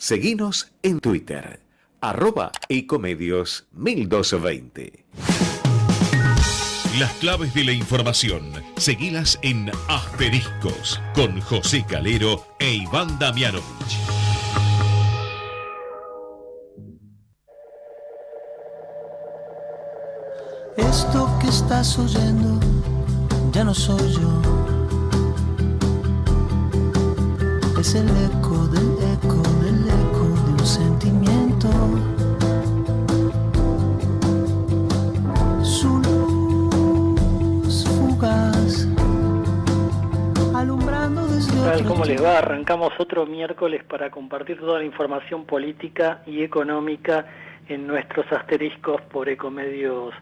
Seguinos en Twitter, @ecomedios1220. Las claves de la información, seguilas en Asteriscos, con José Calero e Iván Damianovich. Esto que estás oyendo ya no soy yo. Es el eco del eco del eco de un sentimiento. Su luz fugaz, alumbrando desde ¿Qué tal? otro ¿Cómo les tiempo. va? Arrancamos otro miércoles para compartir toda la información política y económica en nuestros asteriscos por Ecomedios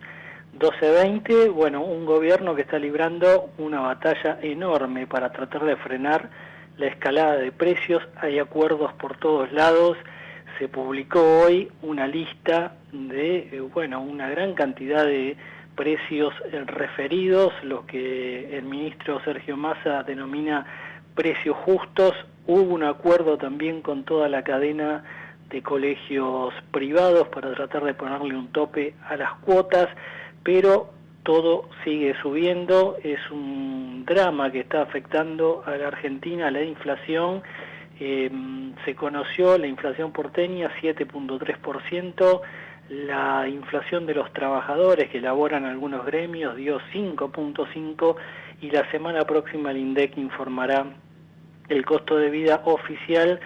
1220. Bueno, un gobierno que está librando una batalla enorme para tratar de frenar la escalada de precios. Hay acuerdos por todos lados. Se publicó hoy una lista de, una gran cantidad de precios referidos, lo que el ministro Sergio Massa denomina precios justos. Hubo un acuerdo también con toda la cadena de colegios privados para tratar de ponerle un tope a las cuotas, pero todo sigue subiendo. Es un drama que está afectando a la Argentina, la inflación. Se conoció la inflación porteña, 7.3%, la inflación de los trabajadores que elaboran algunos gremios dio 5.5%, y la semana próxima el INDEC informará el costo de vida oficial,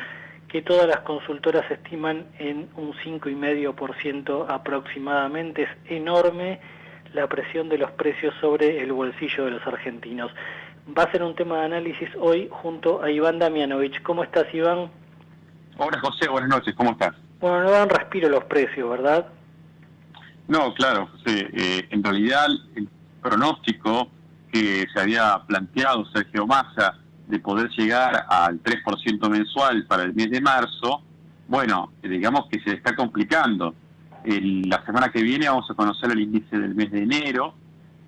que todas las consultoras estiman en un 5,5% aproximadamente. Es enorme la presión de los precios sobre el bolsillo de los argentinos. Va a ser un tema de análisis hoy junto a Iván Damianovich. ¿Cómo estás, Iván? Hola, José, buenas noches, ¿cómo estás? Bueno, no dan respiro los precios, ¿verdad? No, claro, José, en realidad el pronóstico que se había planteado Sergio Massa de poder llegar al 3% mensual para el mes de marzo, bueno, digamos que se está complicando. La semana que viene vamos a conocer el índice del mes de enero,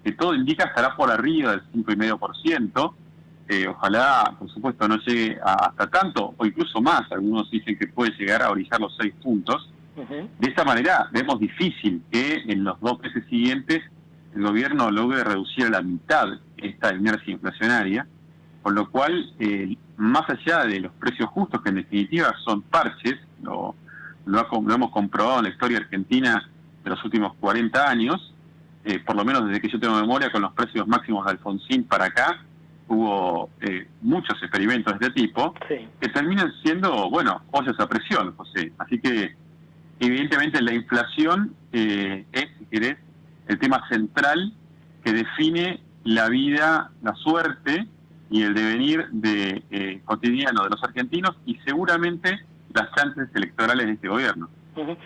que todo indica estará por arriba del 5,5%. Ojalá, por supuesto, no llegue hasta tanto, o incluso más. Algunos dicen que puede llegar a orillar los 6 puntos. De esta manera vemos difícil que en los 2 meses siguientes el gobierno logre reducir a la mitad esta inercia inflacionaria, con lo cual, más allá de los precios justos, que en definitiva son parches, lo hemos comprobado en la historia argentina de los últimos 40 años, por lo menos desde que yo tengo memoria, con los precios máximos de Alfonsín para acá, hubo muchos experimentos de este tipo, sí, que terminan siendo, ollas a presión, José. Así que, evidentemente, la inflación es, si querés, el tema central que define la vida, la suerte y el devenir cotidiano de los argentinos, y seguramente las chances electorales de este gobierno. Uh-huh.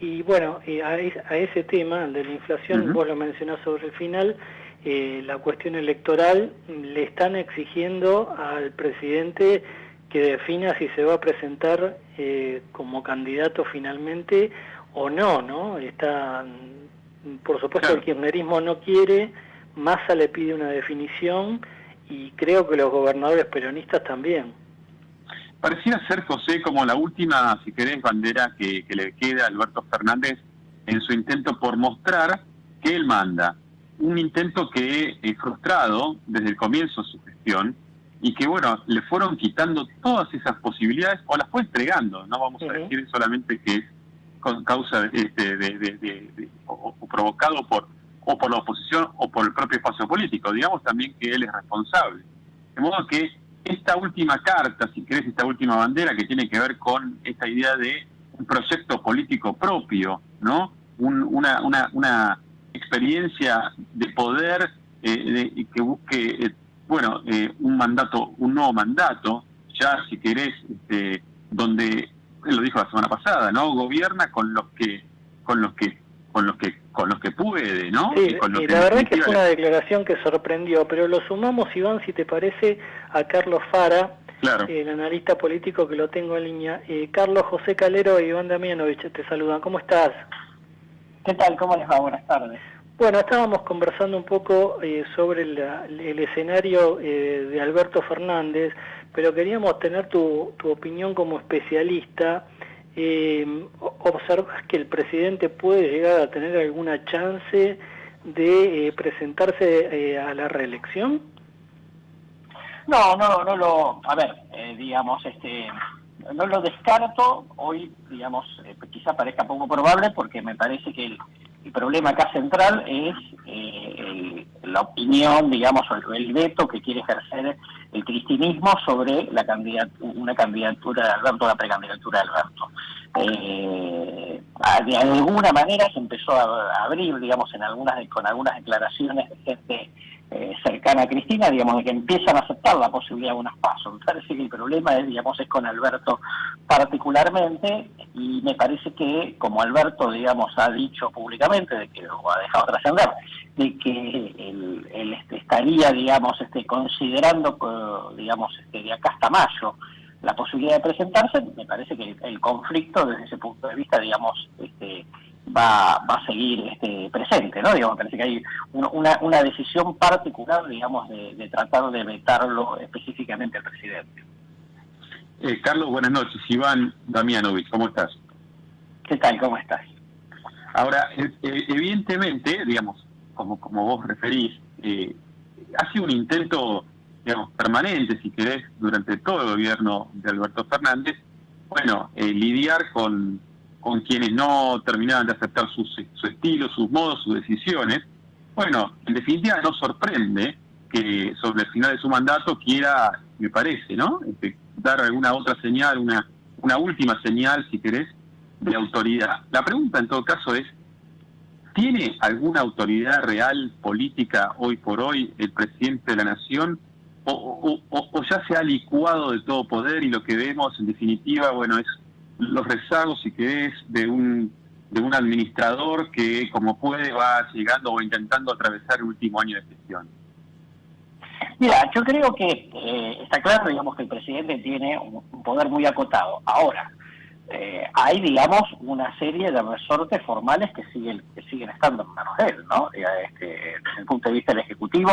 Y bueno, a ese tema de la inflación, uh-huh, vos lo mencionás sobre el final, la cuestión electoral. Le están exigiendo al presidente que defina si se va a presentar como candidato finalmente o no, ¿no? Por supuesto, claro, el kirchnerismo no quiere, Massa le pide una definición, y creo que los gobernadores peronistas también. Pareciera ser, José, como la última, si querés, bandera que le queda a Alberto Fernández en su intento por mostrar que él manda. Un intento que es frustrado desde el comienzo de su gestión, y que, le fueron quitando todas esas posibilidades, o las fue entregando. No vamos a decir solamente que es con causa o provocado por la oposición o por el propio espacio político. Digamos también que él es responsable. De modo que esta última carta, si querés, esta última bandera, que tiene que ver con esta idea de un proyecto político propio, ¿no? Una experiencia de poder que busque, un nuevo mandato, ya, si querés, donde, él lo dijo la semana pasada, ¿no? Gobierna con los que puede, ¿no? Sí, y la verdad que es una declaración que sorprendió, pero lo sumamos, Iván, si te parece, a Carlos Fara, claro, el analista político, que lo tengo en línea. Carlos, José Calero e Iván Damianovich te saludan. ¿Cómo estás? ¿Qué tal? ¿Cómo les va? Buenas tardes. Bueno, estábamos conversando un poco sobre el escenario de Alberto Fernández, pero queríamos tener tu opinión como especialista ¿observas que el presidente puede llegar a tener alguna chance de presentarse a la reelección? No lo, a ver, digamos, no lo descarto hoy, digamos, quizá parezca poco probable porque me parece que el problema acá central es la opinión, digamos, o el veto que quiere ejercer el cristinismo sobre una candidatura de Alberto, la precandidatura de Alberto. De alguna manera se empezó a abrir, digamos, con algunas declaraciones de gente cercana a Cristina, digamos, de que empiezan a aceptar la posibilidad de unas pasos. Me parece que el problema es con Alberto particularmente, y me parece que, como Alberto, digamos, ha dicho públicamente, o ha dejado trascender, de que él estaría, digamos, considerando, digamos, de acá hasta mayo, la posibilidad de presentarse. Me parece que el conflicto, desde ese punto de vista, digamos, va a seguir presente, ¿no? Digamos, me parece que hay una decisión particular, digamos, de tratar de vetarlo específicamente al presidente. Carlos, buenas noches. Iván Damianovich, ¿cómo estás? ¿Qué tal? ¿Cómo estás? Ahora, evidentemente, digamos, como vos referís, ha sido un intento, digamos, permanente, si querés, durante todo el gobierno de Alberto Fernández, bueno, lidiar con quienes no terminaban de aceptar su estilo, sus modos, sus decisiones. Bueno, en definitiva no sorprende que sobre el final de su mandato quiera, me parece, ¿no?, dar alguna otra señal, una última señal, si querés, de autoridad. La pregunta en todo caso es, ¿tiene alguna autoridad real política hoy por hoy el presidente de la Nación, o ya se ha licuado de todo poder y lo que vemos en definitiva, bueno, es los rezagos, si querés, de un administrador que como puede va llegando o intentando atravesar el último año de gestión? Mira, yo creo que está claro, digamos, que el presidente tiene un poder muy acotado. Ahora, hay, digamos, una serie de resortes formales que siguen estando en manos de él, ¿no? Desde el punto de vista del Ejecutivo,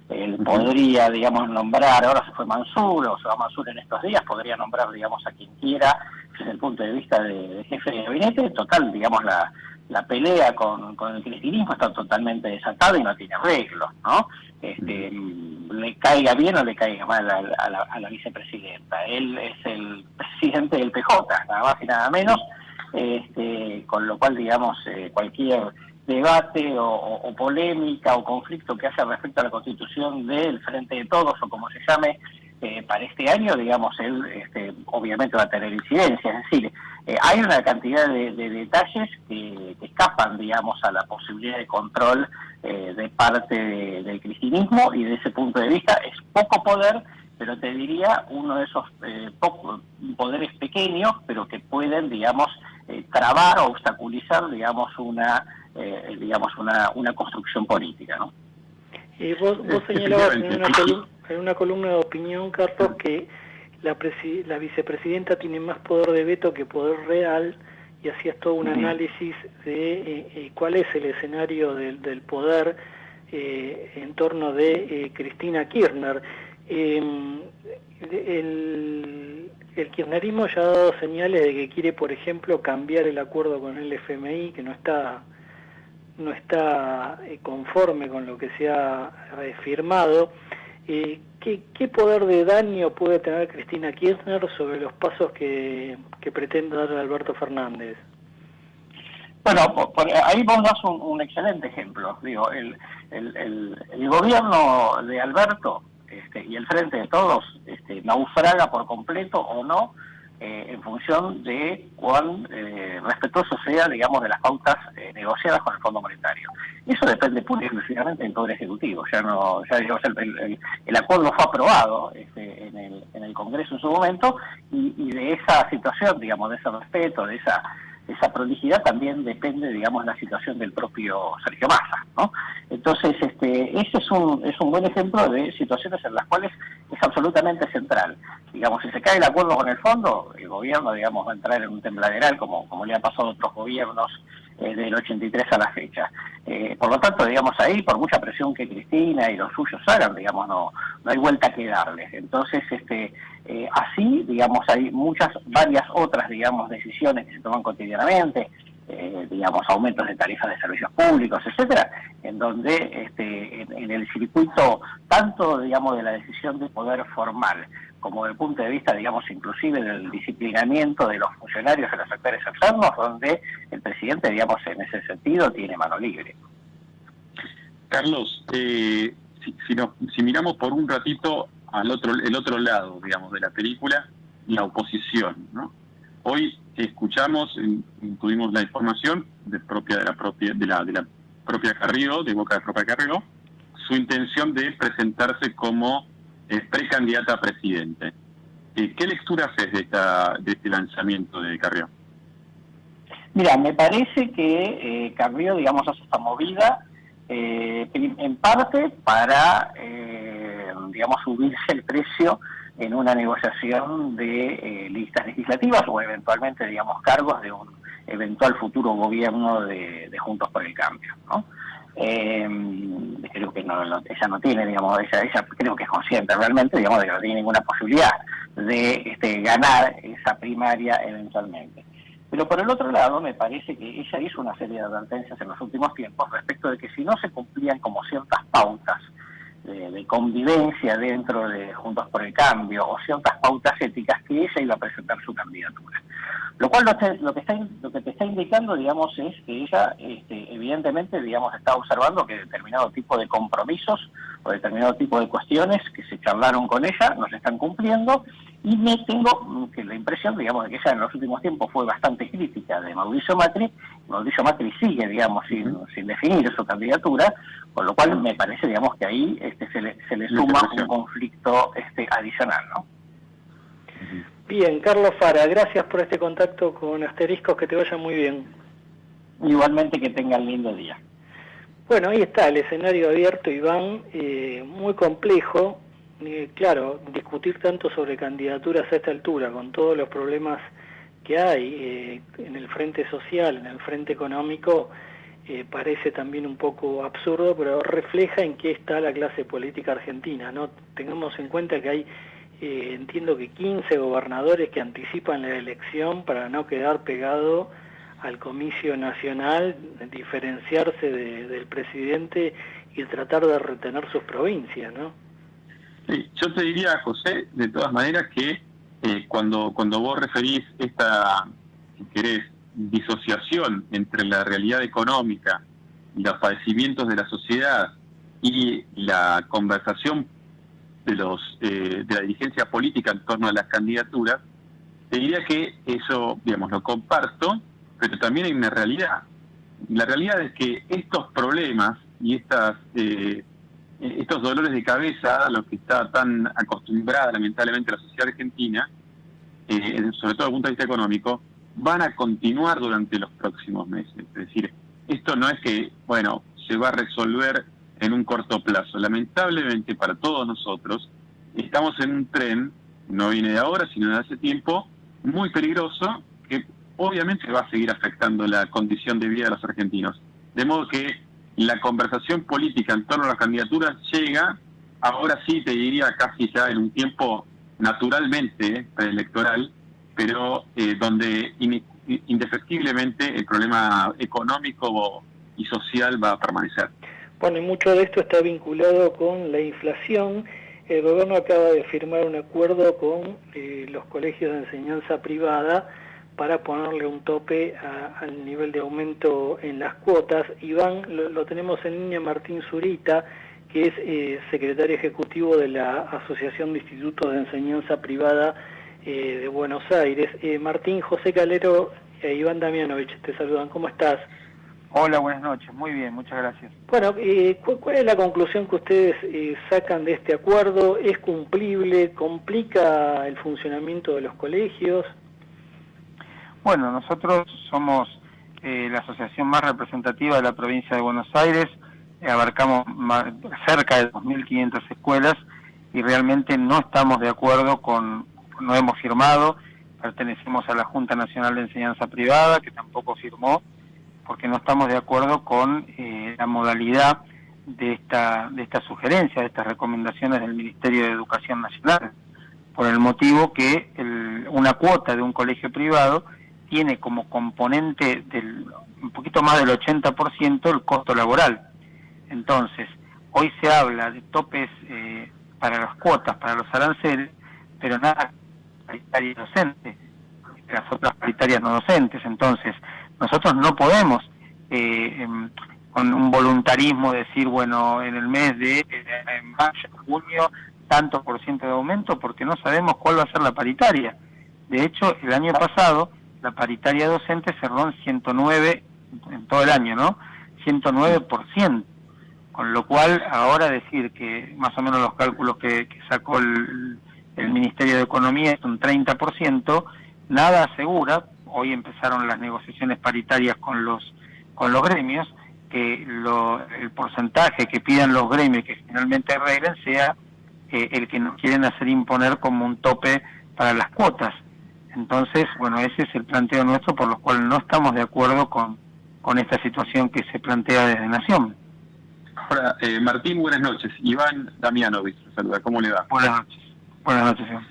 él podría, digamos, nombrar, ahora se fue Mansur, o se va Mansur en estos días, podría nombrar, digamos, a quien quiera desde el punto de vista de jefe de gabinete. Total, digamos, la pelea con el cristinismo está totalmente desatada y no tiene arreglos, ¿no? Le caiga bien o le caiga mal a la vicepresidenta. Él es el presidente del PJ, nada más y nada menos, con lo cual, digamos, cualquier debate o polémica o conflicto que haya respecto a la constitución del Frente de Todos, o como se llame, para este año, digamos, él obviamente va a tener incidencia. Es decir, hay una cantidad de detalles que escapan, digamos, a la posibilidad de control de parte del cristinismo, y desde ese punto de vista es poco poder, pero te diría uno de esos poderes pequeños, pero que pueden, digamos, trabar o obstaculizar, digamos, una construcción política, ¿no? Y vos señalabas en una columna de opinión, Carlos, que la vicepresidenta tiene más poder de veto que poder real, y hacías todo un análisis de cuál es el escenario del poder en torno de Cristina Kirchner. El kirchnerismo ya ha dado señales de que quiere, por ejemplo, cambiar el acuerdo con el FMI, que no está conforme con lo que se ha firmado. ¿Qué poder de daño puede tener Cristina Kirchner sobre los pasos que pretende dar Alberto Fernández? Bueno, ahí vos das un excelente ejemplo. Digo, el gobierno de Alberto y el Frente de Todos naufraga por completo o no, en función de cuán respetuoso sea, digamos, de las pautas negociadas con el Fondo Monetario. Eso depende pura y exclusivamente del Poder Ejecutivo. Digamos, el acuerdo fue aprobado en el Congreso en su momento, y de esa situación, digamos, de ese respeto, de esa prolijidad también depende, digamos, la situación del propio Sergio Massa, ¿no? Entonces, ese es un buen ejemplo de situaciones en las cuales es absolutamente central. Digamos, si se cae el acuerdo con el fondo, el gobierno, digamos, va a entrar en un tembladeral como le ha pasado a otros gobiernos del 83 a la fecha. Por lo tanto, digamos, ahí, por mucha presión que Cristina y los suyos hagan, digamos, no hay vuelta que darles. Entonces, así, digamos, hay varias otras, digamos, decisiones que se toman cotidianamente, digamos, aumentos de tarifas de servicios públicos, etcétera, en donde en el circuito, tanto, digamos, de la decisión de poder formal, como del punto de vista, digamos, inclusive del disciplinamiento de los funcionarios en los sectores externos, donde el presidente, digamos, en ese sentido, tiene mano libre. Carlos, si miramos por un ratito el otro lado, digamos, de la película, la oposición, ¿no? Hoy tuvimos la información de la propia Carrió, de boca de propia Carrió, su intención de presentarse como precandidata a presidente. ¿Qué lectura haces de este lanzamiento de Carrió? Mira, me parece que Carrió, digamos, hace esta movida en parte para, digamos, subirse el precio en una negociación de listas legislativas o eventualmente, digamos, cargos de un eventual futuro gobierno de Juntos por el Cambio, ¿no? Creo que ella no tiene, digamos, ella creo que es consciente realmente, digamos, de que no tiene ninguna posibilidad de ganar esa primaria eventualmente. Pero por el otro lado, me parece que ella hizo una serie de advertencias en los últimos tiempos respecto de que si no se cumplían como ciertas pautas de convivencia dentro de Juntos por el Cambio o ciertas pautas éticas, que ella iba a presentar su candidatura. Lo cual lo que te está indicando, digamos, es que ella evidentemente, digamos, está observando que determinado tipo de compromisos o determinado tipo de cuestiones que se charlaron con ella no se están cumpliendo, y me tengo que la impresión, digamos, de que ella en los últimos tiempos fue bastante crítica de Mauricio Macri. Mauricio Macri sigue, digamos, sin definir su candidatura, con lo cual me parece, digamos, que ahí se le suma un conflicto adicional, ¿no? Bien, Carlos Fara, gracias por este contacto con Asteriscos, que te vaya muy bien. Igualmente, que tengan lindo día. Bueno, ahí está el escenario abierto, Iván, muy complejo. Claro, discutir tanto sobre candidaturas a esta altura, con todos los problemas que hay en el frente social, en el frente económico, parece también un poco absurdo, pero refleja en qué está la clase política argentina, ¿no? Tengamos en cuenta que hay, entiendo que 15 gobernadores que anticipan la elección para no quedar pegado al comicio nacional, diferenciarse del presidente y tratar de retener sus provincias, ¿no? Sí, yo te diría, José, de todas maneras, que cuando vos referís esta, si querés, disociación entre la realidad económica, los padecimientos de la sociedad y la conversación de la dirigencia política en torno a las candidaturas, te diría que eso, digamos, lo comparto, pero también hay una realidad. La realidad es que estos problemas y estos dolores de cabeza a los que está tan acostumbrada lamentablemente la sociedad argentina, sobre todo desde el punto de vista económico, van a continuar durante los próximos meses. Es decir, esto no es que, bueno, se va a resolver en un corto plazo. Lamentablemente para todos nosotros, estamos en un tren, no viene de ahora, sino de hace tiempo, muy peligroso, que obviamente va a seguir afectando la condición de vida de los argentinos. De modo que la conversación política en torno a las candidaturas llega, ahora sí te diría casi ya en un tiempo naturalmente preelectoral, pero donde indefectiblemente el problema económico y social va a permanecer. Bueno, y mucho de esto está vinculado con la inflación. El gobierno acaba de firmar un acuerdo con los colegios de enseñanza privada para ponerle un tope al nivel de aumento en las cuotas. Iván, lo tenemos en línea, Martín Zurita, que es secretario ejecutivo de la Asociación de Institutos de Enseñanza Privada de Buenos Aires. Martín, José Calero e Iván Damianovich te saludan. ¿Cómo estás? Hola, buenas noches. Muy bien, muchas gracias. Bueno, ¿cuál es la conclusión que ustedes sacan de este acuerdo? ¿Es cumplible? ¿Complica el funcionamiento de los colegios? Bueno, nosotros somos la asociación más representativa de la provincia de Buenos Aires, abarcamos cerca de 2.500 escuelas y realmente no estamos de acuerdo no hemos firmado, pertenecemos a la Junta Nacional de Enseñanza Privada, que tampoco firmó, porque no estamos de acuerdo con la modalidad de esta sugerencia, de estas recomendaciones del Ministerio de Educación Nacional, por el motivo que una cuota de un colegio privado tiene como componente un poquito más del 80% el costo laboral. Entonces, hoy se habla de topes para las cuotas, para los aranceles, pero nada paritaria docente, las otras paritarias no docentes. Entonces, nosotros no podemos con un voluntarismo decir, bueno, en el mes de en mayo, junio, tanto por ciento de aumento, porque no sabemos cuál va a ser la paritaria. De hecho, el año pasado, la paritaria docente cerró en 109, en todo el año, ¿no? 109%. Con lo cual, ahora decir que más o menos los cálculos que sacó el Ministerio de Economía es un 30%, nada asegura. Hoy empezaron las negociaciones paritarias con los gremios, que el porcentaje que pidan los gremios que finalmente arreglen sea el que nos quieren hacer imponer como un tope para las cuotas. Entonces, bueno, ese es el planteo nuestro, por lo cual no estamos de acuerdo con esta situación que se plantea desde Nación. Ahora, Martín, buenas noches. Iván Damianovich, saluda, ¿cómo le va? Buenas noches. Buenas noches, Iván.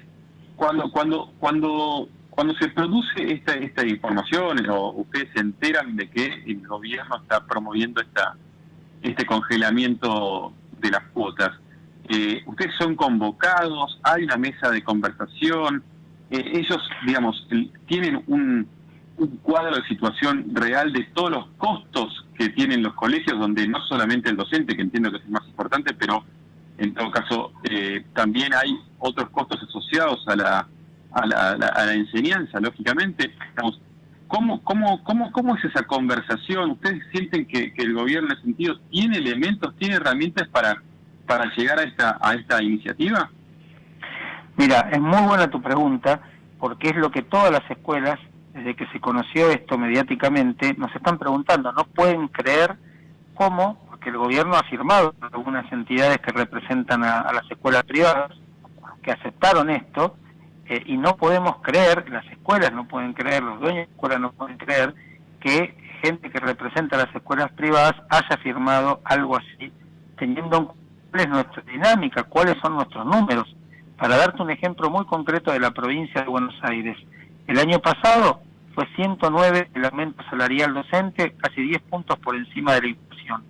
Cuando se produce esta información, o ustedes se enteran de que el gobierno está promoviendo este congelamiento de las cuotas, ustedes son convocados, hay una mesa de conversación, ellos, digamos, tienen un cuadro de situación real de todos los costos que tienen los colegios, donde no solamente el docente, que entiendo que es el más importante, pero en todo caso también hay otros costos asociados a la enseñanza, lógicamente. Digamos, ¿cómo es esa conversación? ¿Ustedes sienten que el gobierno en ese sentido tiene elementos, tiene herramientas para llegar a esta iniciativa? Mira, es muy buena tu pregunta, porque es lo que todas las escuelas, desde que se conoció esto mediáticamente, nos están preguntando. No pueden creer cómo, porque el gobierno ha firmado algunas entidades que representan a las escuelas privadas, que aceptaron esto, y no podemos creer, las escuelas no pueden creer, los dueños de escuelas no pueden creer, que gente que representa a las escuelas privadas haya firmado algo así, teniendo en cuenta cuál es nuestra dinámica, cuáles son nuestros números. Para darte un ejemplo muy concreto de la provincia de Buenos Aires, el año pasado fue 109 el aumento salarial docente, casi 10 puntos por encima de la inflación.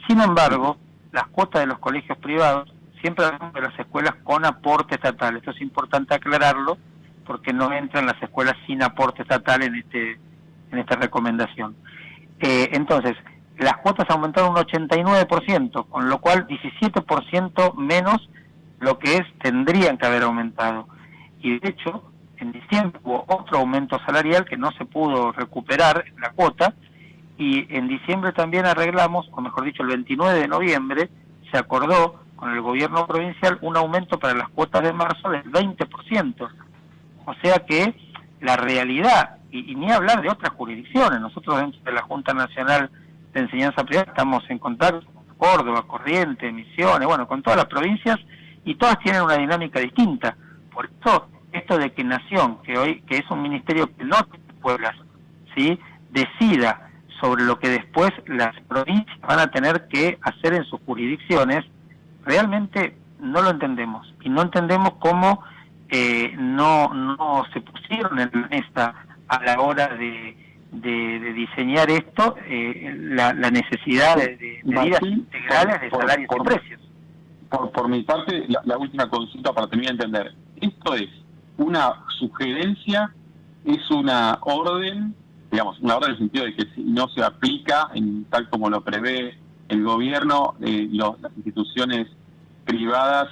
Sin embargo, las cuotas de los colegios privados siempre hablamos de las escuelas con aporte estatal. Esto es importante aclararlo, porque no entran las escuelas sin aporte estatal en esta recomendación. Entonces, las cuotas aumentaron un 89%, con lo cual 17% menos lo que tendrían que haber aumentado. Y de hecho, en diciembre hubo otro aumento salarial que no se pudo recuperar en la cuota, y en diciembre también arreglamos, o mejor dicho, el 29 de noviembre, se acordó con el gobierno provincial un aumento para las cuotas de marzo del 20%. O sea que la realidad, y ni hablar de otras jurisdicciones, nosotros dentro de la Junta Nacional de Enseñanza Privada estamos en contacto con Córdoba, Corrientes, Misiones, bueno, con todas las provincias, y todas tienen una dinámica distinta. Por eso, esto de que Nación, que es un ministerio que no tiene escuelas, ¿sí?, decida sobre lo que después las provincias van a tener que hacer en sus jurisdicciones, realmente no lo entendemos. Y no entendemos cómo no se pusieron en la mesa a la hora de diseñar esto, la necesidad de medidas integrales de salarios y precios. Por mi parte, la última consulta para terminar de entender. ¿Esto es una sugerencia, es una orden, digamos, una orden en el sentido de que si no se aplica tal como lo prevé el gobierno, las instituciones privadas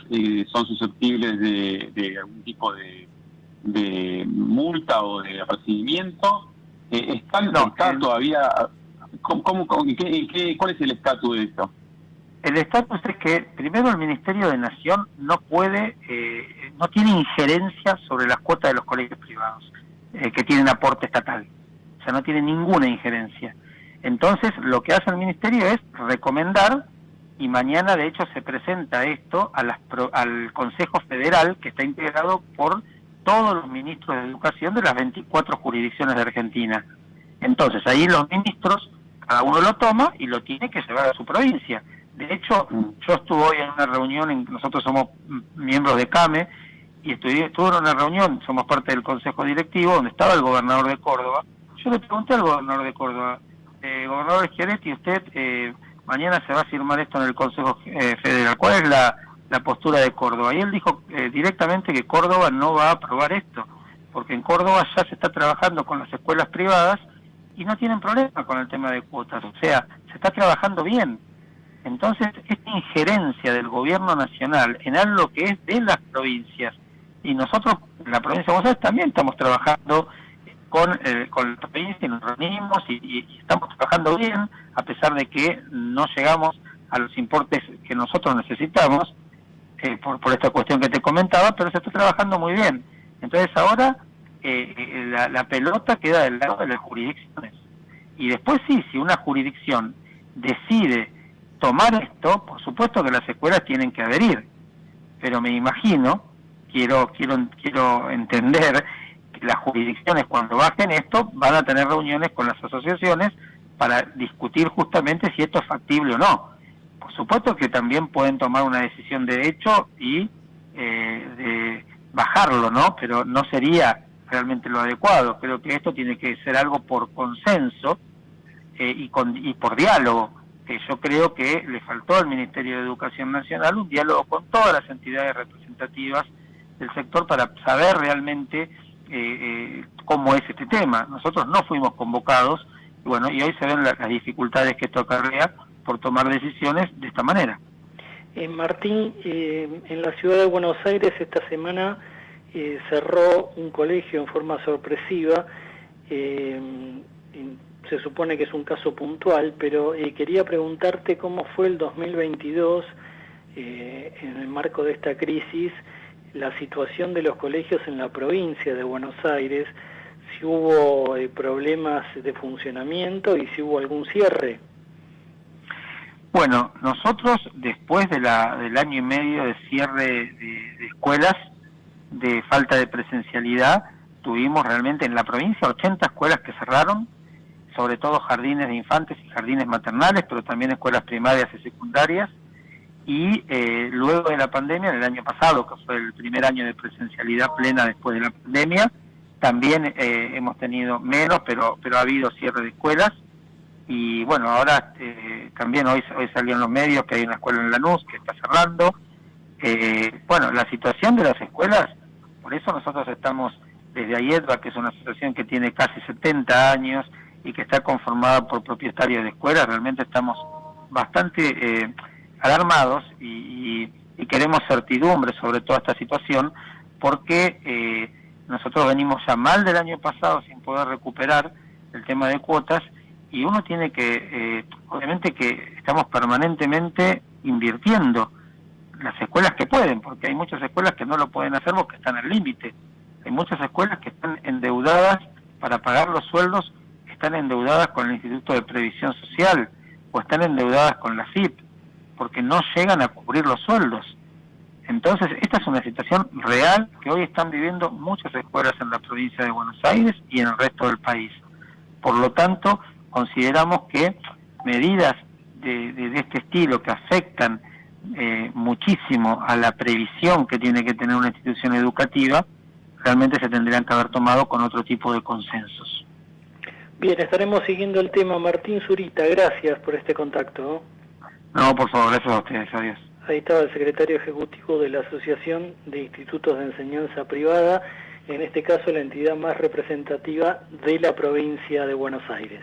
son susceptibles de algún tipo de multa o de apercibimiento? ¿Está todavía? ¿Cuál es el estatus de esto? El estatus es que, primero, el Ministerio de Nación no tiene injerencia sobre las cuotas de los colegios privados que tienen aporte estatal. O sea, no tiene ninguna injerencia. Entonces, lo que hace el Ministerio es recomendar, y mañana, de hecho, se presenta esto al Consejo Federal, que está integrado por todos los ministros de Educación de las 24 jurisdicciones de Argentina. Entonces, ahí los ministros cada uno lo toma y lo tiene que llevar a su provincia. De hecho, yo estuve hoy en una reunión, nosotros somos miembros de CAME, y estuve en una reunión, somos parte del Consejo Directivo, donde estaba el gobernador de Córdoba. Yo le pregunté al gobernador de Córdoba, gobernador Schiaretti, usted mañana se va a firmar esto en el Consejo Federal, ¿cuál es la postura de Córdoba? Y él dijo directamente que Córdoba no va a aprobar esto, porque en Córdoba ya se está trabajando con las escuelas privadas y no tienen problema con el tema de cuotas, o sea, se está trabajando bien. Entonces, esta injerencia del gobierno nacional en algo que es de las provincias, y nosotros en la provincia de Buenos Aires también estamos trabajando con la provincia y nos reunimos y estamos trabajando bien, a pesar de que no llegamos a los importes que nosotros necesitamos, por esta cuestión que te comentaba, pero se está trabajando muy bien. Entonces ahora la pelota queda del lado de las jurisdicciones. Y después sí, si una jurisdicción decide tomar esto, por supuesto que las escuelas tienen que adherir, pero me imagino, quiero entender que las jurisdicciones cuando bajen esto van a tener reuniones con las asociaciones para discutir justamente si esto es factible o no. Por supuesto que también pueden tomar una decisión de hecho y de bajarlo, ¿no? Pero no sería realmente lo adecuado. Creo que esto tiene que ser algo por consenso y por diálogo. Yo creo que le faltó al Ministerio de Educación Nacional un diálogo con todas las entidades representativas del sector para saber realmente cómo es este tema. Nosotros no fuimos convocados, y bueno, y hoy se ven las dificultades que esto acarrea por tomar decisiones de esta manera. Martín, en la ciudad de Buenos Aires esta semana cerró un colegio en forma sorpresiva. Se supone que es un caso puntual, pero quería preguntarte cómo fue el 2022 en el marco de esta crisis, la situación de los colegios en la provincia de Buenos Aires, si hubo problemas de funcionamiento y si hubo algún cierre. Bueno, nosotros después del año y medio de cierre de escuelas, de falta de presencialidad, tuvimos realmente en la provincia 80 escuelas que cerraron, sobre todo jardines de infantes y jardines maternales, pero también escuelas primarias y secundarias. Y luego de la pandemia, en el año pasado, que fue el primer año de presencialidad plena después de la pandemia, también hemos tenido menos, pero ha habido cierre de escuelas. Y bueno, ahora también hoy salió en los medios que hay una escuela en Lanús que está cerrando. Bueno, la situación de las escuelas, por eso nosotros estamos desde AIEDVA, que es una asociación que tiene casi 70 años y que está conformada por propietarios de escuelas, realmente estamos bastante alarmados y queremos certidumbre sobre toda esta situación, porque nosotros venimos ya mal del año pasado sin poder recuperar el tema de cuotas, y uno tiene que, obviamente que estamos permanentemente invirtiendo las escuelas que pueden, porque hay muchas escuelas que no lo pueden hacer porque están al límite. Hay muchas escuelas que están endeudadas para pagar los sueldos, están endeudadas con el Instituto de Previsión Social o están endeudadas con la FIP, porque no llegan a cubrir los sueldos. Entonces, esta es una situación real que hoy están viviendo muchas escuelas en la provincia de Buenos Aires y en el resto del país. Por lo tanto, consideramos que medidas de este estilo que afectan muchísimo a la previsión que tiene que tener una institución educativa, realmente se tendrían que haber tomado con otro tipo de consensos. Bien, estaremos siguiendo el tema. Martín Zurita, gracias por este contacto. No, por favor, gracias a ustedes, adiós. Ahí estaba el secretario ejecutivo de la Asociación de Institutos de Enseñanza Privada, en este caso la entidad más representativa de la provincia de Buenos Aires.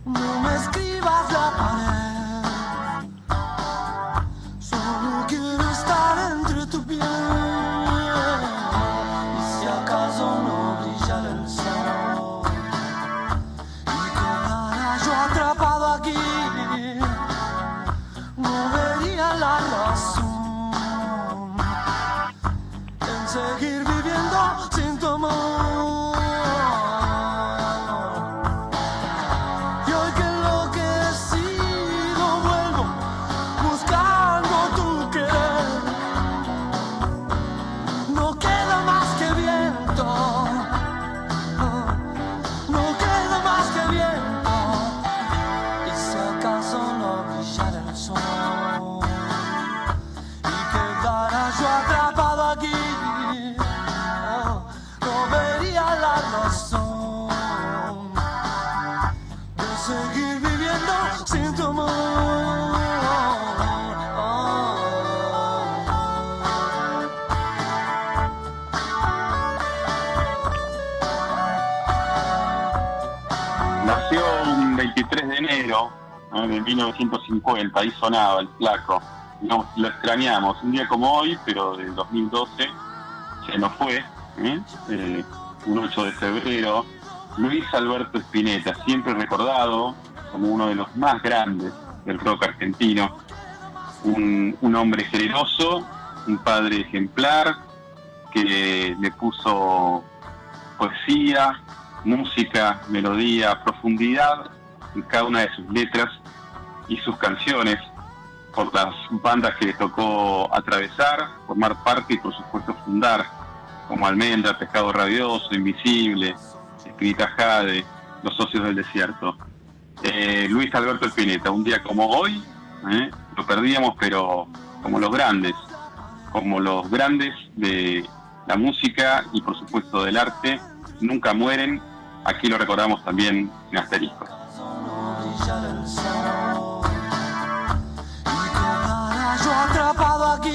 No me escribas enero, ¿no?, de 1950, ahí sonaba el flaco. Lo extrañamos, un día como hoy, pero del 2012 se nos fue, un 8 de febrero, Luis Alberto Spinetta, siempre recordado como uno de los más grandes del rock argentino, un hombre generoso, un padre ejemplar, que le puso poesía, música, melodía, profundidad en cada una de sus letras y sus canciones, por las bandas que le tocó atravesar, formar parte y por supuesto fundar, como Almendra, Pescado Rabioso, Invisible, Espinita Jade, Los Socios del Desierto. Luis Alberto Spinetta, un día como hoy, lo perdíamos, pero como los grandes de la música y por supuesto del arte, nunca mueren. Aquí lo recordamos también en Asteriscos. Yo atrapado aquí,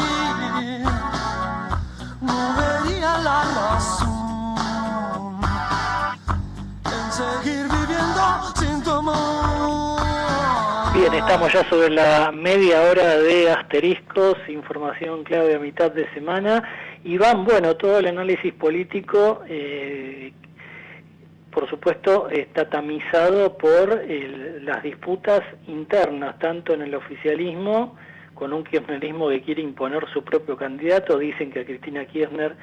no vería la razón en seguir viviendo sin tu amor. Bien, estamos ya sobre la media hora de Asteriscos, información clave a mitad de semana. Iván, bueno, todo el análisis político, por supuesto, está tamizado por las disputas internas, tanto en el oficialismo, con un kirchnerismo que quiere imponer su propio candidato. Dicen que a Cristina Kirchner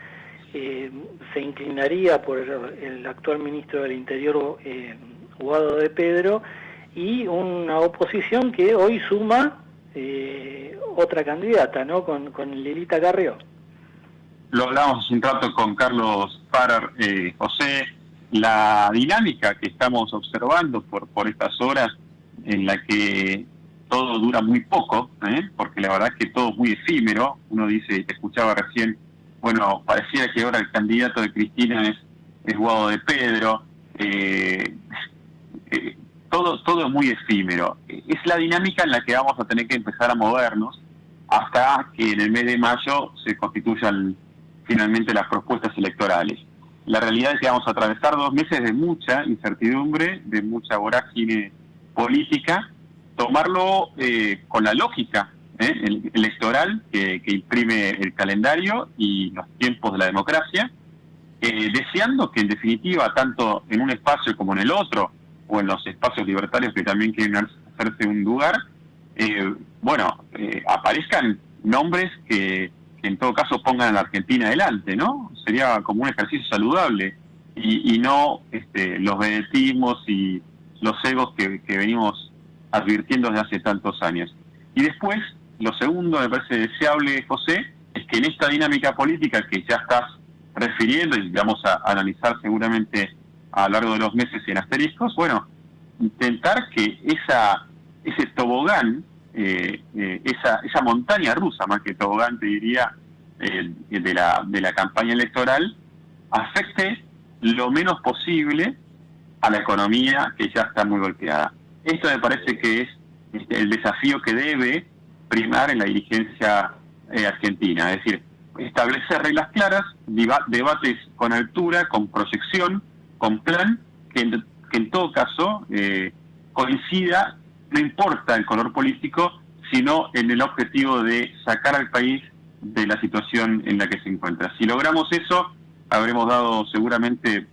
se inclinaría por el actual ministro del Interior, Guado de Pedro, y una oposición que hoy suma otra candidata, ¿no?, con Lilita Carrió. Lo hablamos hace un rato con Carlos Farar, José, la dinámica que estamos observando por estas horas en la que todo dura muy poco, porque la verdad es que todo es muy efímero. Uno dice, te escuchaba recién, bueno, pareciera que ahora el candidato de Cristina es Guado de Pedro, todo es muy efímero. Es la dinámica en la que vamos a tener que empezar a movernos hasta que en el mes de mayo se constituyan finalmente las propuestas electorales. La realidad es que vamos a atravesar 2 meses de mucha incertidumbre, de mucha vorágine política, tomarlo con la lógica electoral que imprime el calendario y los tiempos de la democracia, deseando que en definitiva, tanto en un espacio como en el otro, o en los espacios libertarios que también quieren hacerse un lugar, aparezcan nombres que en todo caso pongan a la Argentina adelante, ¿no? Sería como un ejercicio saludable y no los vedetismos y los egos que venimos advirtiendo desde hace tantos años. Y después, lo segundo me parece deseable, José, es que en esta dinámica política que ya estás refiriendo y vamos a analizar seguramente a lo largo de los meses en Asteriscos, bueno, intentar que ese tobogán, esa montaña rusa, más que tobogán te diría, de la campaña electoral, afecte lo menos posible a la economía que ya está muy golpeada. Esto me parece que es el desafío que debe primar en la dirigencia argentina, es decir, establecer reglas claras, debates con altura, con proyección, con plan, que en todo caso coincida, no importa el color político, sino en el objetivo de sacar al país de la situación en la que se encuentra. Si logramos eso, habremos dado seguramente,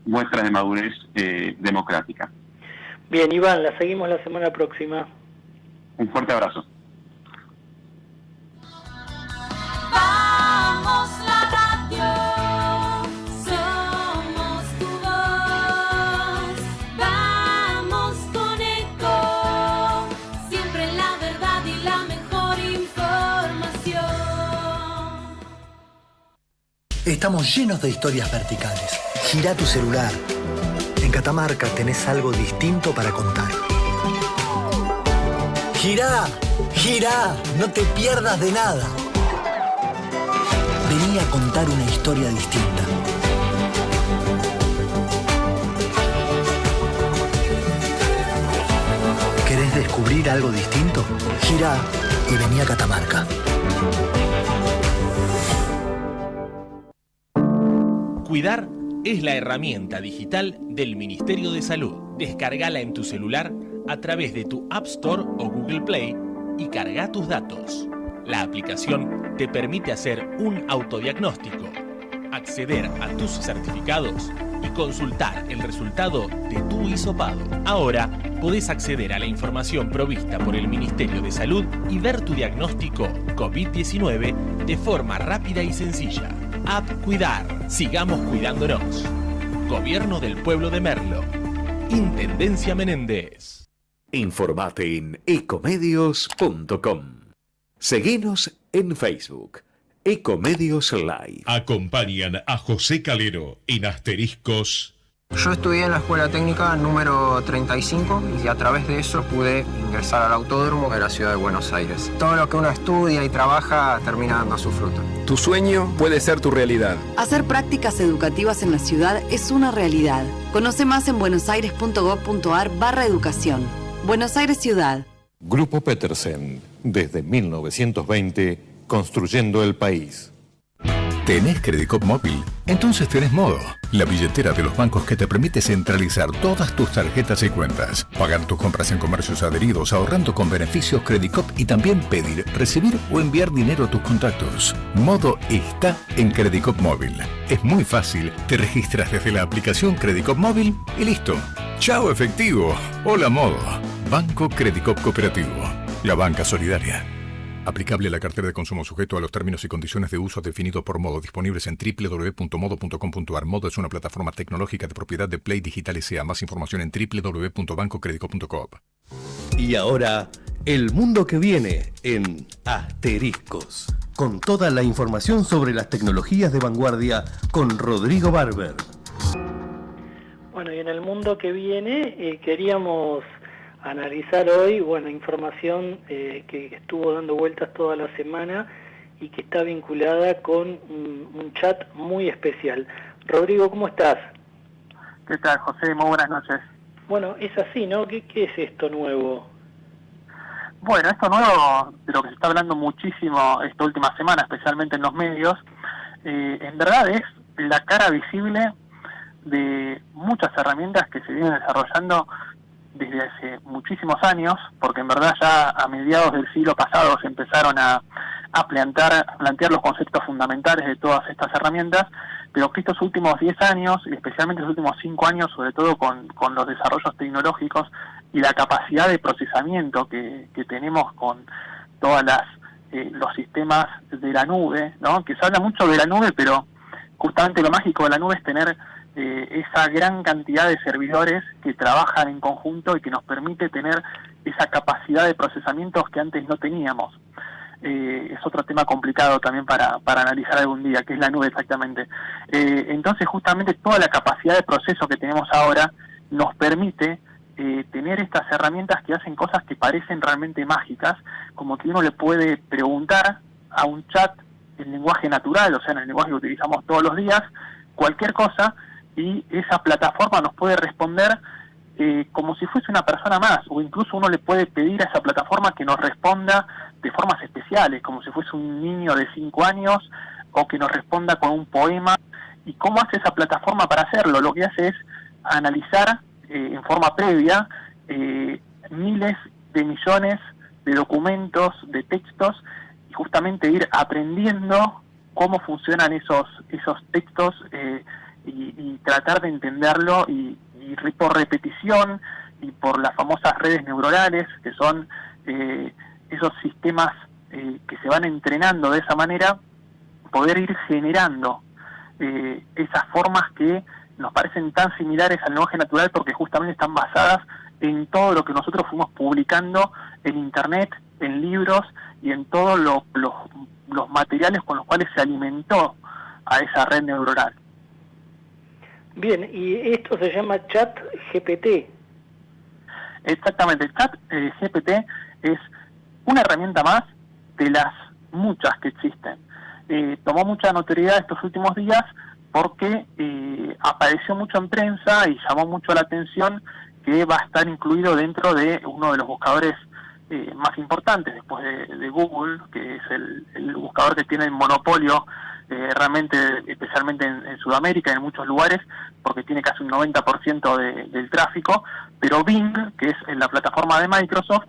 muestras de madurez democrática. Bien, Iván, la seguimos la semana próxima. Un fuerte abrazo. Vamos la radio, somos tu voz. Vamos con Eco, siempre la verdad y la mejor información. Estamos llenos de historias verticales. Gira tu celular. En Catamarca tenés algo distinto para contar. Girá, girá, no te pierdas de nada. Vení a contar una historia distinta. ¿Querés descubrir algo distinto? Girá y vení a Catamarca. Cuidar es la herramienta digital del Ministerio de Salud. Descargala en tu celular a través de tu App Store o Google Play y carga tus datos. La aplicación te permite hacer un autodiagnóstico, acceder a tus certificados y consultar el resultado de tu hisopado. Ahora podés acceder a la información provista por el Ministerio de Salud y ver tu diagnóstico COVID-19 de forma rápida y sencilla. App Cuidar. Sigamos cuidándonos. Gobierno del Pueblo de Merlo. Intendencia Menéndez. Informate en ecomedios.com. Seguinos en Facebook. Ecomedios Live. Acompañan a José Calero en Asteriscos. Yo estudié en la Escuela Técnica número 35 y a través de eso pude ingresar al autódromo de la ciudad de Buenos Aires. Todo lo que uno estudia y trabaja termina dando su fruto. Tu sueño puede ser tu realidad. Hacer prácticas educativas en la ciudad es una realidad. Conoce más en buenosaires.gov.ar/educación. Buenos Aires Ciudad. Grupo Petersen, desde 1920, construyendo el país. ¿Tenés Credicop móvil? Entonces tenés Modo, la billetera de los bancos que te permite centralizar todas tus tarjetas y cuentas, pagar tus compras en comercios adheridos ahorrando con beneficios Credicop y también pedir, recibir o enviar dinero a tus contactos. Modo está en Credicop móvil. Es muy fácil, te registras desde la aplicación Credicop móvil y listo. ¡Chao efectivo! Hola Modo. Banco Credicop Cooperativo. La banca solidaria. Aplicable a la cartera de consumo sujeto a los términos y condiciones de uso definidos por Modo, disponibles en www.modo.com.ar. Modo es una plataforma tecnológica de propiedad de Play Digital S.A. Más información en www.bancocredico.com. Y ahora, el mundo que viene en Asteriscos, con toda la información sobre las tecnologías de vanguardia con Rodrigo Barber. Bueno, y en el mundo que viene queríamos analizar hoy, información que estuvo dando vueltas toda la semana y que está vinculada con un chat muy especial. Rodrigo, ¿cómo estás? ¿Qué tal, José? Muy buenas noches. Bueno, es así, ¿no? ¿Qué es esto nuevo? Bueno, esto nuevo, de lo que se está hablando muchísimo esta última semana, especialmente en los medios, en verdad es la cara visible de muchas herramientas que se vienen desarrollando desde hace muchísimos años, porque en verdad ya a mediados del siglo pasado se empezaron a plantear los conceptos fundamentales de todas estas herramientas, pero que estos últimos 10 años, y especialmente los últimos 5 años, sobre todo con los desarrollos tecnológicos y la capacidad de procesamiento que tenemos con todas los sistemas de la nube, ¿no? Que se habla mucho de la nube, pero justamente lo mágico de la nube es tener esa gran cantidad de servidores que trabajan en conjunto y que nos permite tener esa capacidad de procesamientos que antes no teníamos. Es otro tema complicado también para analizar algún día, que es la nube exactamente. Entonces justamente toda la capacidad de proceso que tenemos ahora nos permite tener estas herramientas que hacen cosas que parecen realmente mágicas, como que uno le puede preguntar a un chat en lenguaje natural, o sea, en el lenguaje que utilizamos todos los días, cualquier cosa, y esa plataforma nos puede responder como si fuese una persona más, o incluso uno le puede pedir a esa plataforma que nos responda de formas especiales, como si fuese un niño de 5 años, o que nos responda con un poema. ¿Y cómo hace esa plataforma para hacerlo? Lo que hace es analizar en forma previa miles de millones de documentos, de textos, y justamente ir aprendiendo cómo funcionan esos textos y tratar de entenderlo y por repetición y por las famosas redes neuronales, que son esos sistemas que se van entrenando de esa manera, poder ir generando esas formas que nos parecen tan similares al lenguaje natural porque justamente están basadas en todo lo que nosotros fuimos publicando en Internet, en libros y en todos los materiales con los cuales se alimentó a esa red neuronal. Bien, y esto se llama Chat GPT. Exactamente, el Chat GPT es una herramienta más de las muchas que existen. Tomó mucha notoriedad estos últimos días porque apareció mucho en prensa y llamó mucho la atención que va a estar incluido dentro de uno de los buscadores más importantes después de Google, que es el buscador que tiene el monopolio realmente, especialmente en Sudamérica, en muchos lugares, porque tiene casi un 90% del tráfico, pero Bing, que es la plataforma de Microsoft,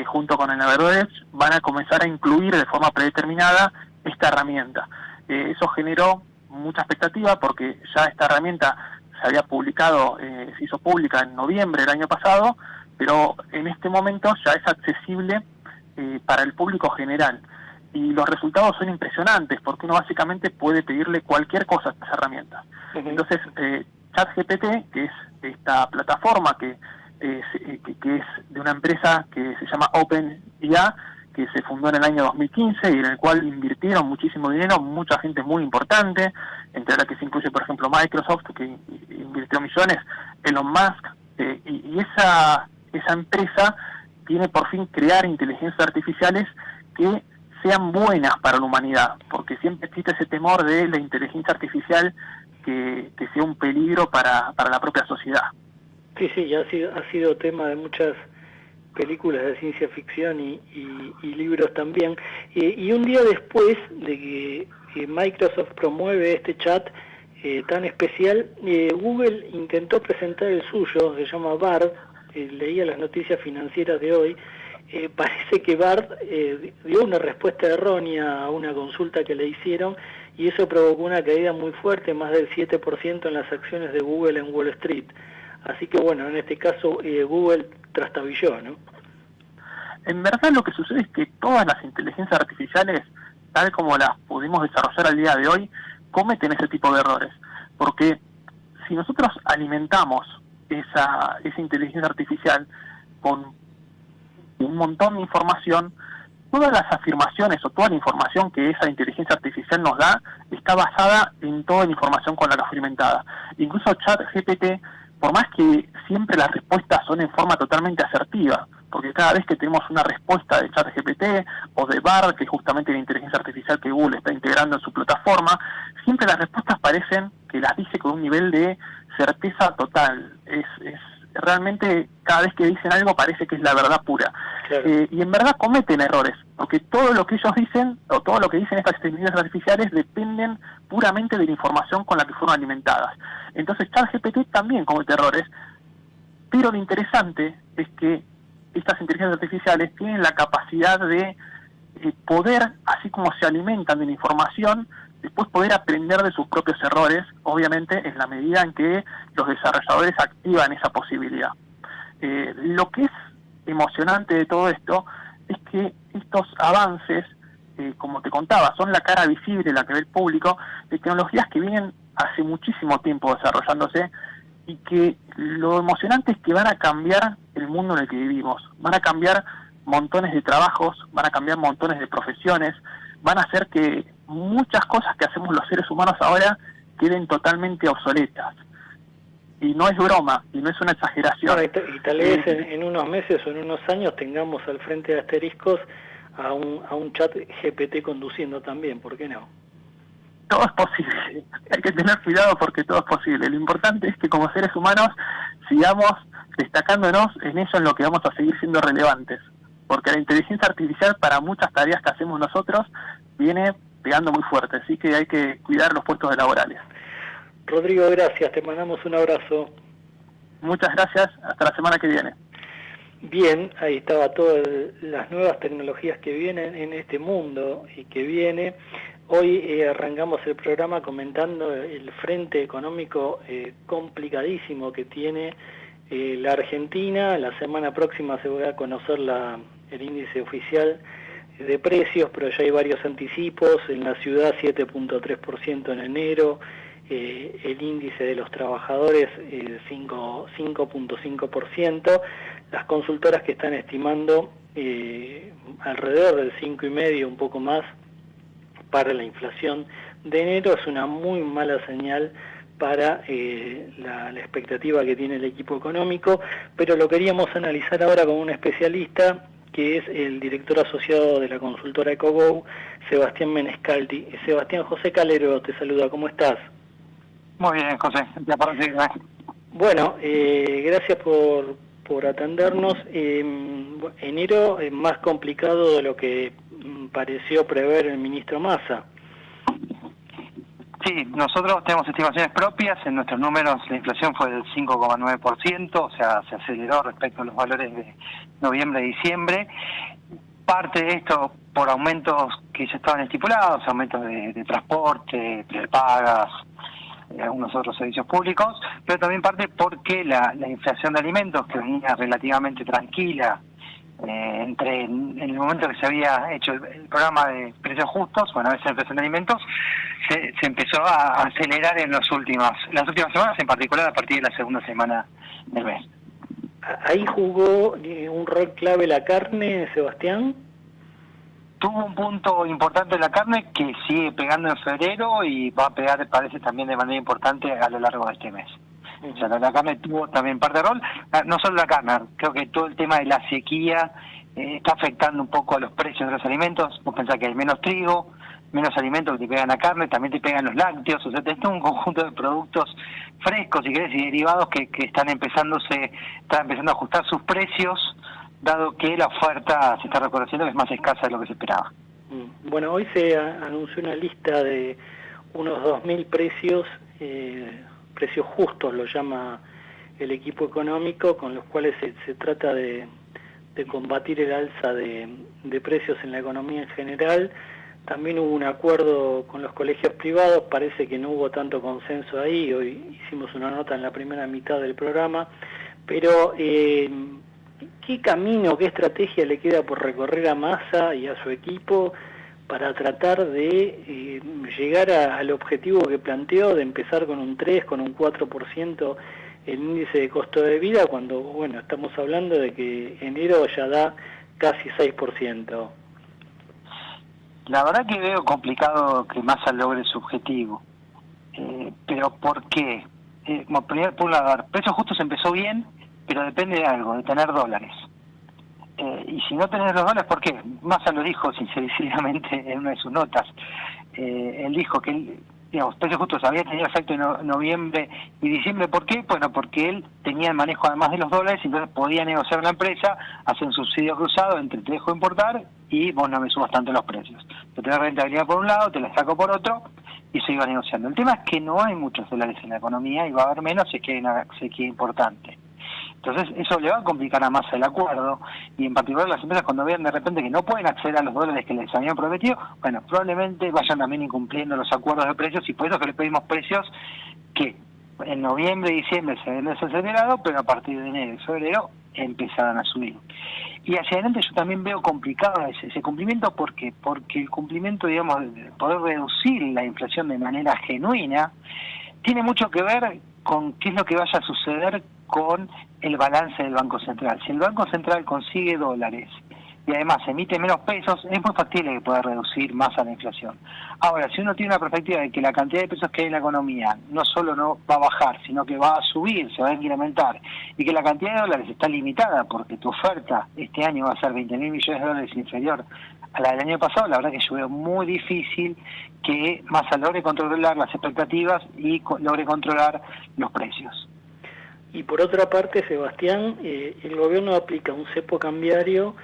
junto con el navegador Edge, van a comenzar a incluir de forma predeterminada esta herramienta. Eso generó mucha expectativa porque ya esta herramienta se había publicado, se hizo pública en noviembre del año pasado, pero en este momento ya es accesible para el público general. Y los resultados son impresionantes porque uno básicamente puede pedirle cualquier cosa a estas herramientas. Entonces, ChatGPT, que es esta plataforma que es de una empresa que se llama OpenIA, que se fundó en el año 2015 y en el cual invirtieron muchísimo dinero, mucha gente muy importante, entre la que se incluye, por ejemplo, Microsoft, que invirtió millones, Elon Musk, y esa empresa tiene por fin crear inteligencias artificiales que sean buenas para la humanidad, porque siempre existe ese temor de la inteligencia artificial que sea un peligro para la propia sociedad. Sí, ya ha sido tema de muchas películas de ciencia ficción y libros también. Y un día después de que Microsoft promueve este chat tan especial, Google intentó presentar el suyo, se llama Bard. Leía las noticias financieras de hoy. Parece que Bard dio una respuesta errónea a una consulta que le hicieron y eso provocó una caída muy fuerte, más del 7% en las acciones de Google en Wall Street. Así que bueno, en este caso Google trastabilló, ¿no? En verdad lo que sucede es que todas las inteligencias artificiales, tal como las pudimos desarrollar al día de hoy, cometen ese tipo de errores. Porque si nosotros alimentamos esa inteligencia artificial con un montón de información, todas las afirmaciones o toda la información que esa inteligencia artificial nos da está basada en toda la información con la que fue alimentada. Incluso ChatGPT, por más que siempre las respuestas son en forma totalmente asertiva, porque cada vez que tenemos una respuesta de ChatGPT o de Bard, que es justamente la inteligencia artificial que Google está integrando en su plataforma, siempre las respuestas parecen que las dice con un nivel de certeza total. Es realmente cada vez que dicen algo parece que es la verdad pura. Claro. Y en verdad cometen errores, porque todo lo que ellos dicen, o todo lo que dicen estas inteligencias artificiales, dependen puramente de la información con la que fueron alimentadas. Entonces ChatGPT también comete errores, pero lo interesante es que estas inteligencias artificiales tienen la capacidad de poder, así como se alimentan de la información, después poder aprender de sus propios errores, obviamente en la medida en que los desarrolladores activan esa posibilidad. Lo que es emocionante de todo esto es que estos avances, como te contaba, son la cara visible, la que ve el público, de tecnologías que vienen hace muchísimo tiempo desarrollándose y que lo emocionante es que van a cambiar el mundo en el que vivimos, van a cambiar montones de trabajos, van a cambiar montones de profesiones, van a hacer que muchas cosas que hacemos los seres humanos ahora queden totalmente obsoletas. Y no es broma, y no es una exageración. Bueno, y tal vez en unos meses o en unos años tengamos al frente de Asteriscos a un chat GPT conduciendo también, ¿por qué no? Todo es posible, hay que tener cuidado porque todo es posible. Lo importante es que como seres humanos sigamos destacándonos en eso en lo que vamos a seguir siendo relevantes, porque la inteligencia artificial para muchas tareas que hacemos nosotros viene pegando muy fuerte, así que hay que cuidar los puestos laborales. Rodrigo, gracias, te mandamos un abrazo. Muchas gracias, hasta la semana que viene. Bien, ahí estaba todas las nuevas tecnologías que vienen en este mundo y que viene. Hoy arrancamos el programa comentando el frente económico complicadísimo que tiene la Argentina. La semana próxima se va a conocer el índice oficial de precios, pero ya hay varios anticipos. En la ciudad 7.3% en enero, el índice de los trabajadores 5.5%. Las consultoras que están estimando alrededor del 5,5%, un poco más, para la inflación de enero. Es una muy mala señal para la expectativa que tiene el equipo económico, pero lo queríamos analizar ahora con un especialista que es el director asociado de la consultora EcoGo, Sebastián Menescaldi. Sebastián, José Calero te saluda, ¿cómo estás? Muy bien, José, ya para seguir. Bueno, gracias por atendernos. Enero es más complicado de lo que pareció prever el ministro Massa. Sí, nosotros tenemos estimaciones propias. En nuestros números la inflación fue del 5,9%, o sea, se aceleró respecto a los valores de noviembre y diciembre. Parte de esto por aumentos que ya estaban estipulados, aumentos de transporte, prepagas, algunos otros servicios públicos, pero también parte porque la inflación de alimentos, que venía relativamente tranquila, en el momento que se había hecho el programa de precios justos, bueno, esa inflación de alimentos se empezó a acelerar en las últimas semanas, en particular a partir de la segunda semana del mes. ¿Ahí jugó un rol clave la carne, Sebastián? Tuvo un punto importante la carne que sigue pegando en febrero y va a pegar, parece, también de manera importante a lo largo de este mes. O sea, la carne tuvo también parte de rol, no solo la carne, creo que todo el tema de la sequía está afectando un poco a los precios de los alimentos. Vos pensás que hay menos trigo, menos alimentos que te pegan a carne, también te pegan los lácteos, o sea, tenés un conjunto de productos frescos, si querés, y derivados que están empezando a ajustar sus precios, dado que la oferta se está reconociendo que es más escasa de lo que se esperaba. Bueno, hoy se anunció una lista de unos 2.000 precios, precios justos, lo llama el equipo económico, con los cuales se trata de combatir el alza de precios en la economía en general. También hubo un acuerdo con los colegios privados, parece que no hubo tanto consenso ahí, hoy hicimos una nota en la primera mitad del programa, pero ¿qué camino, qué estrategia le queda por recorrer a Massa y a su equipo para tratar de llegar al objetivo que planteó de empezar con un 3, con un 4% el índice de costo de vida, cuando, bueno, estamos hablando de que enero ya da casi 6%? La verdad que veo complicado que Massa logre su objetivo. ¿Pero por qué? Primero, por un lado, precios justos empezó bien, pero depende de algo, de tener dólares. Y si no tenés los dólares, ¿por qué? Massa lo dijo sinceramente en una de sus notas. Él dijo que precios justos había tenido efecto en noviembre y diciembre. ¿Por qué? Bueno, porque él tenía el manejo además de los dólares, y entonces podía negociar en la empresa, hacer un subsidio cruzado entre te dejo importar y vos no me subas tanto los precios. Yo te doy rentabilidad por un lado, te la saco por otro, y se iba negociando. El tema es que no hay muchos dólares en la economía y va a haber menos si es que hay una sequía importante. Entonces eso le va a complicar a Massa el acuerdo, y en particular las empresas, cuando vean de repente que no pueden acceder a los dólares que les habían prometido, bueno, probablemente vayan también incumpliendo los acuerdos de precios, y por eso que le pedimos precios que en noviembre y diciembre se habían desacelerado, pero a partir de enero y febrero empezaron a subir. Y hacia adelante yo también veo complicado ese cumplimiento. ¿Por qué? Porque el cumplimiento, digamos, de poder reducir la inflación de manera genuina, tiene mucho que ver con qué es lo que vaya a suceder con el balance del Banco Central. Si el Banco Central consigue dólares y además emite menos pesos, es muy factible que pueda reducir más a la inflación. Ahora, si uno tiene una perspectiva de que la cantidad de pesos que hay en la economía no solo no va a bajar, sino que va a subir, se va a incrementar, y que la cantidad de dólares está limitada porque tu oferta este año va a ser 20.000 millones de dólares inferior a la del año pasado, la verdad que yo veo muy difícil que Massa logre controlar las expectativas y logre controlar los precios. Y por otra parte, Sebastián, el gobierno aplica un cepo cambiario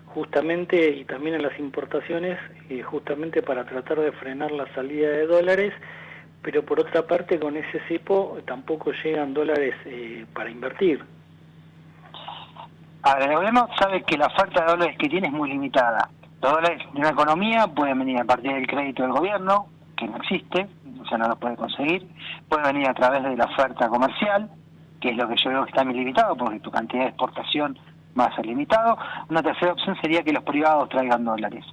justamente, y también en las importaciones, justamente para tratar de frenar la salida de dólares, pero por otra parte con ese cepo tampoco llegan dólares para invertir. Ahora, el gobierno sabe que la oferta de dólares que tiene es muy limitada. Los dólares de una economía pueden venir a partir del crédito del gobierno, que no existe, o sea, no lo puede conseguir, pueden venir a través de la oferta comercial, que es lo que yo veo que está muy limitado, porque tu cantidad de exportación va a ser limitado. Una tercera opción sería que los privados traigan dólares.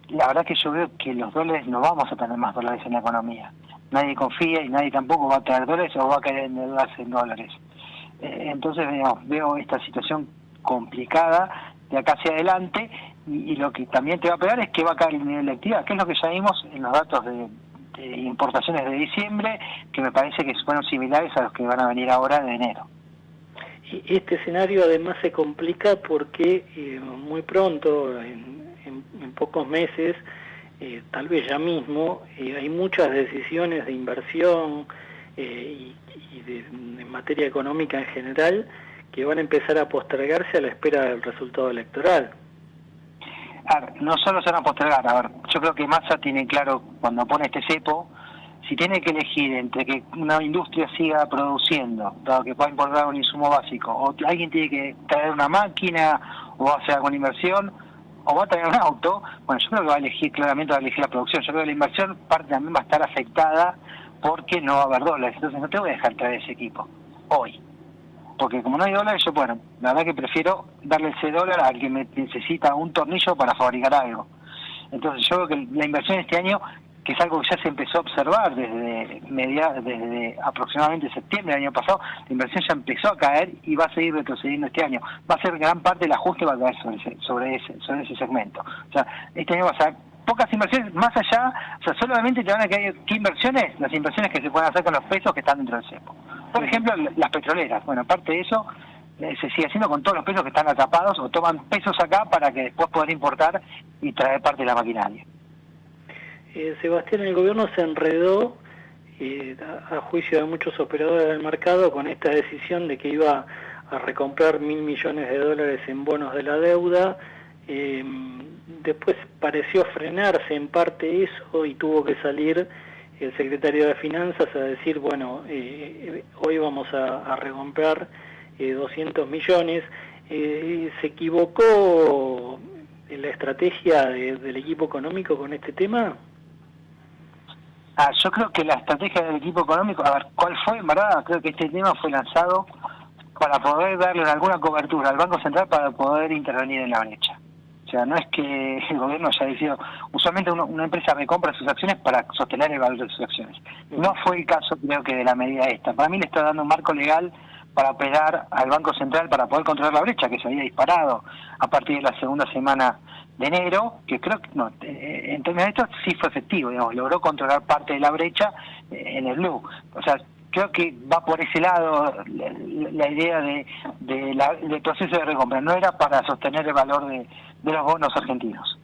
La verdad que yo veo que los dólares, no vamos a tener más dólares en la economía. Nadie confía y nadie tampoco va a traer dólares o va a querer endeudarse en dólares. Entonces veo esta situación complicada de acá hacia adelante, y lo que también te va a pegar es que va a caer el nivel de actividad, que es lo que ya vimos en los datos de importaciones de diciembre, que me parece que fueron similares a los que van a venir ahora de enero. Y este escenario además se complica porque muy pronto, en pocos meses, tal vez ya mismo, hay muchas decisiones de inversión y en materia económica en general que van a empezar a postergarse a la espera del resultado electoral. A ver, no solo se van a postergar, yo creo que Massa tiene claro, cuando pone este cepo, si tiene que elegir entre que una industria siga produciendo, dado que pueda importar un insumo básico, o alguien tiene que traer una máquina, o hacer alguna inversión, o va a traer un auto, bueno, yo creo que claramente va a elegir la producción. Yo creo que la inversión parte también va a estar afectada porque no va a haber dólares. Entonces no te voy a dejar traer ese equipo hoy. Porque como no hay dólares, yo, bueno, la verdad que prefiero darle ese dólar al que me necesita un tornillo para fabricar algo. Entonces yo creo que la inversión este año, que es algo que ya se empezó a observar desde aproximadamente septiembre del año pasado, la inversión ya empezó a caer y va a seguir retrocediendo este año. Va a ser gran parte del ajuste, va a caer sobre ese segmento. O sea, este año va a ser pocas inversiones, más allá, o sea, solamente te van a caer, ¿qué inversiones? Las inversiones que se pueden hacer con los pesos que están dentro del cepo. Por ejemplo, las petroleras. Bueno, aparte de eso, se sigue haciendo con todos los pesos que están atrapados o toman pesos acá para que después puedan importar y traer parte de la maquinaria. Sebastián, el gobierno se enredó, a juicio de muchos operadores del mercado, con esta decisión de que iba a recomprar $1.000 millones en bonos de la deuda. Después pareció frenarse en parte eso y tuvo que salir el secretario de Finanzas a decir, bueno, hoy vamos a recomprar 200 millones. ¿Se equivocó en la estrategia del equipo económico con este tema? Yo creo que la estrategia del equipo económico, a ver, ¿cuál fue? En verdad, creo que este tema fue lanzado para poder darle alguna cobertura al Banco Central para poder intervenir en la brecha. O sea, no es que el gobierno haya decidido, usualmente una empresa recompra sus acciones para sostener el valor de sus acciones. No fue el caso, creo que, de la medida esta. Para mí le está dando un marco legal para operar al Banco Central para poder controlar la brecha que se había disparado a partir de la segunda semana de enero, que creo que, no, en términos de esto sí fue efectivo, digamos, logró controlar parte de la brecha en el blue. O sea, creo que va por ese lado la idea del proceso de recompra. No era para sostener el valor de los bonos argentinos.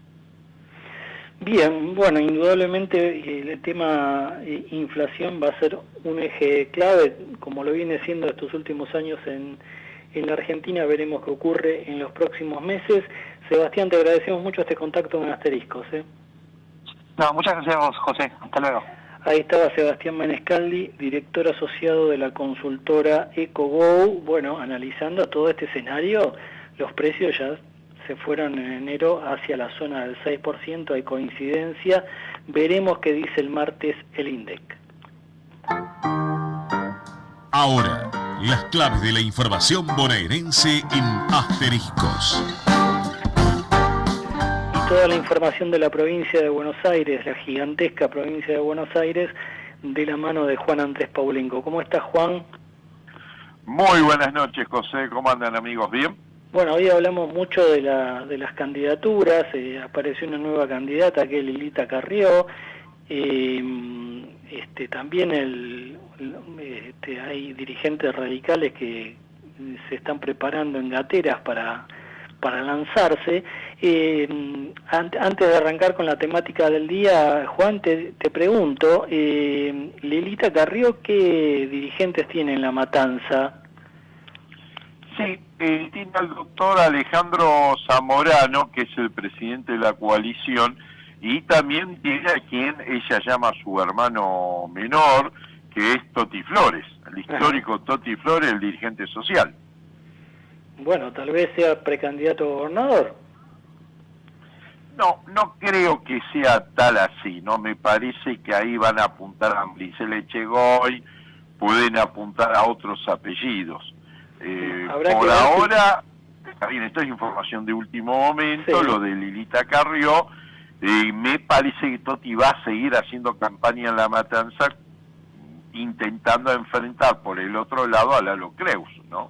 Bien, bueno, indudablemente el tema inflación va a ser un eje clave, como lo viene siendo estos últimos años en la Argentina. Veremos qué ocurre en los próximos meses. Sebastián, te agradecemos mucho este contacto en Asteriscos. No, muchas gracias a vos, José. Hasta luego. Ahí estaba Sebastián Menescaldi, director asociado de la consultora EcoGo. Bueno, analizando todo este escenario, los precios ya se fueron en enero hacia la zona del 6%, hay coincidencia. Veremos qué dice el martes el INDEC. Ahora, las claves de la información bonaerense en Asteriscos. Toda la información de la provincia de Buenos Aires, la gigantesca provincia de Buenos Aires, de la mano de Juan Andrés Paulengo. ¿Cómo estás, Juan? Muy buenas noches, José. ¿Cómo andan, amigos? ¿Bien? Bueno, hoy hablamos mucho de las candidaturas. Apareció una nueva candidata, que es Lilita Carrió. También hay dirigentes radicales que se están preparando en gateras para lanzarse. Antes de arrancar con la temática del día, Juan, te pregunto, Lilita Carrió, ¿qué dirigentes tiene en La Matanza? Sí, tiene al doctor Alejandro Zamorano, que es el presidente de la coalición, y también tiene a quien ella llama a su hermano menor, que es Toti Flores, el histórico Toti Flores, el dirigente social. Bueno, tal vez sea precandidato a gobernador. No creo que sea tal así, ¿no? Me parece que ahí van a apuntar a Maricela Echegoy, pueden apuntar a otros apellidos. Por ahora, está bien, esto es información de último momento, sí. Lo de Lilita Carrió, me parece que Toti va a seguir haciendo campaña en La Matanza, intentando enfrentar por el otro lado a Lalo Creus, ¿no?